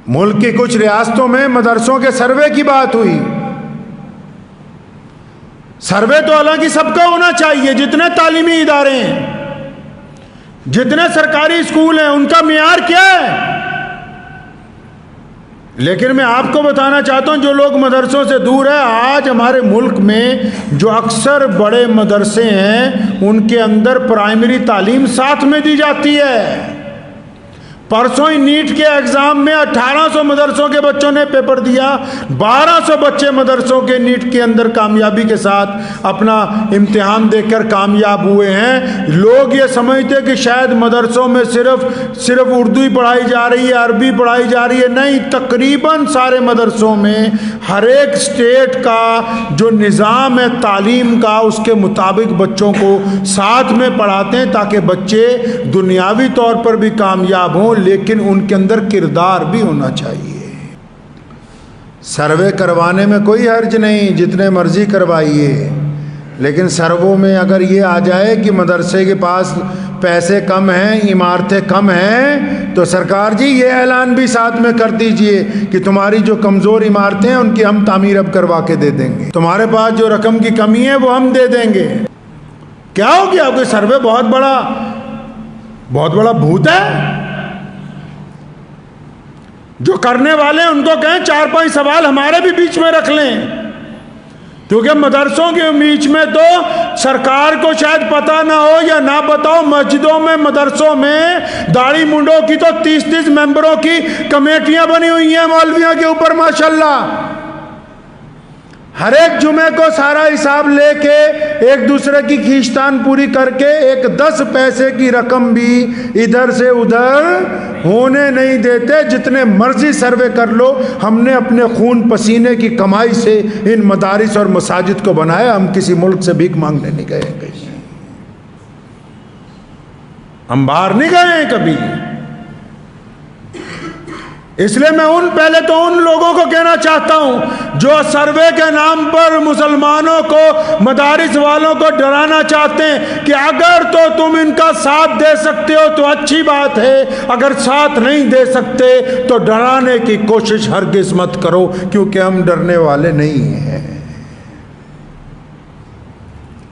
ملک کی کچھ ریاستوں میں مدرسوں کے سروے کی بات ہوئی. سروے تو حالانکہ سب کا ہونا چاہیے، جتنے تعلیمی ادارے ہیں، جتنے سرکاری اسکول ہیں، ان کا معیار کیا ہے؟ لیکن میں آپ کو بتانا چاہتا ہوں جو لوگ مدرسوں سے دور ہیں، آج ہمارے ملک میں جو اکثر بڑے مدرسے ہیں ان کے اندر پرائمری تعلیم ساتھ میں دی جاتی ہے. پرسوں ہی نیٹ کے ایگزام میں 1800 مدرسوں کے بچوں نے پیپر دیا، 1200 بچے مدرسوں کے نیٹ کے اندر کامیابی کے ساتھ اپنا امتحان دے کر کامیاب ہوئے ہیں. لوگ یہ سمجھتے کہ شاید مدرسوں میں صرف اردو ہی پڑھائی جا رہی ہے، عربی پڑھائی جا رہی ہے. نہیں، تقریباً سارے مدرسوں میں ہر ایک اسٹیٹ کا جو نظام ہے تعلیم کا اس کے مطابق بچوں کو ساتھ میں پڑھاتے ہیں تاکہ بچے دنیاوی طور پر بھی کامیاب ہوں، لیکن ان کے اندر کردار بھی ہونا چاہیے. سروے کروانے میں کوئی حرج نہیں، جتنے مرضی کروائیے، لیکن سرووں میں اگر یہ آ جائے کہ مدرسے کے پاس پیسے کم ہیں، عمارتیں کم ہیں، تو سرکار جی یہ اعلان بھی ساتھ میں کر دیجئے کہ تمہاری جو کمزور عمارتیں ہیں ان کی ہم تعمیر اب کروا کے دے دیں گے، تمہارے پاس جو رقم کی کمی ہے وہ ہم دے دیں گے. کیا ہو گیا؟ کوئی سروے بہت بڑا بھوت ہے؟ جو کرنے والے ہیں ان کو کہیں 4-5 سوال ہمارے بھی بیچ میں رکھ لیں، کیونکہ مدرسوں کے بیچ میں تو سرکار کو شاید پتہ نہ ہو یا نہ بتاؤ، مسجدوں میں مدرسوں میں داڑھی منڈوں کی تو 30 ممبروں کی کمیٹیاں بنی ہوئی ہیں مولویوں کے اوپر ماشاءاللہ. ہر ایک جمعے کو سارا حساب لے کے ایک دوسرے کی کھینچتان پوری کر کے ایک 10 پیسے کی رقم بھی ادھر سے ادھر ہونے نہیں دیتے. جتنے مرضی سروے کر لو، ہم نے اپنے خون پسینے کی کمائی سے ان مدارس اور مساجد کو بنایا. ہم کسی ملک سے بھیک مانگنے نہیں گئے کہیں، ہم باہر نہیں گئے ہیں کبھی. اس لیے میں پہلے تو ان لوگوں کو کہنا چاہتا ہوں جو سروے کے نام پر مسلمانوں کو، مدارس والوں کو ڈرانا چاہتے ہیں کہ اگر تو تم ان کا ساتھ دے سکتے ہو تو اچھی بات ہے، اگر ساتھ نہیں دے سکتے تو ڈرانے کی کوشش ہرگز مت کرو، کیونکہ ہم ڈرنے والے نہیں ہیں.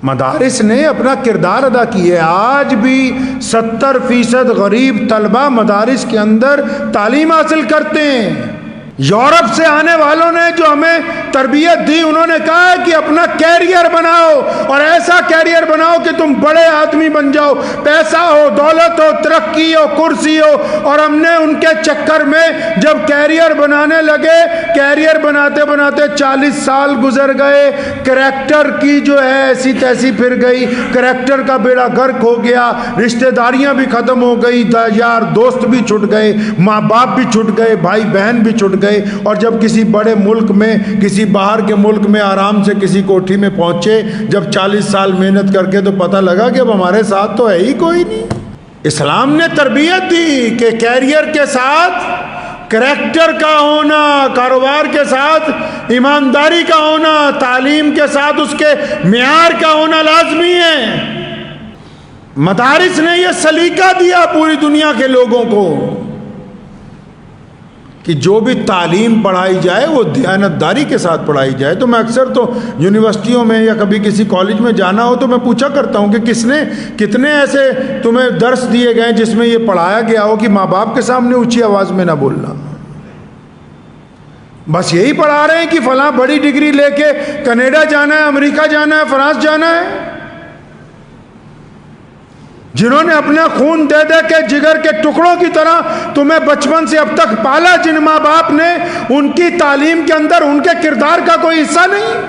مدارس نے اپنا کردار ادا کیا ہے. آج بھی 70% غریب طلبہ مدارس کے اندر تعلیم حاصل کرتے ہیں. یورپ سے آنے والوں نے جو ہمیں تربیت دی، انہوں نے کہا ہے کہ اپنا کیریئر بناؤ اور ایسا کیریئر بناؤ کہ تم بڑے آدمی بن جاؤ، پیسہ ہو، دولت ہو، ترقی ہو، کرسی ہو. اور ہم نے ان کے چکر میں جب کیریئر بنانے لگے، کیریئر بناتے بناتے 40 سال گزر گئے، کریکٹر کی جو ہے ایسی تیسی پھر گئی، کریکٹر کا بیڑا غرق ہو گیا، رشتہ داریاں بھی ختم ہو گئی، یار دوست بھی چھٹ گئے، ماں باپ بھی چھٹ گئے، بھائی بہن بھی چھٹ گئے. اور جب کسی بڑے ملک میں، کسی باہر کے ملک میں آرام سے کسی کوٹھی میں پہنچے، جب 40 سال محنت کر کے، تو پتہ لگا کہ اب ہمارے ساتھ تو ہے ہی کوئی نہیں. اسلام نے تربیت دی کہ کیریئر کے ساتھ کریکٹر کا ہونا، کاروبار کے ساتھ ایمانداری کا ہونا، تعلیم کے ساتھ اس کے معیار کا ہونا لازمی ہے. مدارس نے یہ سلیقہ دیا پوری دنیا کے لوگوں کو کہ جو بھی تعلیم پڑھائی جائے وہ دیانتداری کے ساتھ پڑھائی جائے. تو میں اکثر تو یونیورسٹیوں میں یا کبھی کسی کالج میں جانا ہو تو میں پوچھا کرتا ہوں کہ کتنے ایسے تمہیں درس دیے گئے جس میں یہ پڑھایا گیا ہو کہ ماں باپ کے سامنے اونچی آواز میں نہ بولنا. بس یہی پڑھا رہے ہیں کہ فلاں بڑی ڈگری لے کے کینیڈا جانا ہے، امریکہ جانا ہے، فرانس جانا ہے. جنہوں نے اپنا خون دے دے کے جگر کے ٹکڑوں کی طرح تمہیں بچپن سے اب تک پالا، جن ماں باپ نے، ان کی تعلیم کے اندر ان کے کردار کا کوئی حصہ نہیں.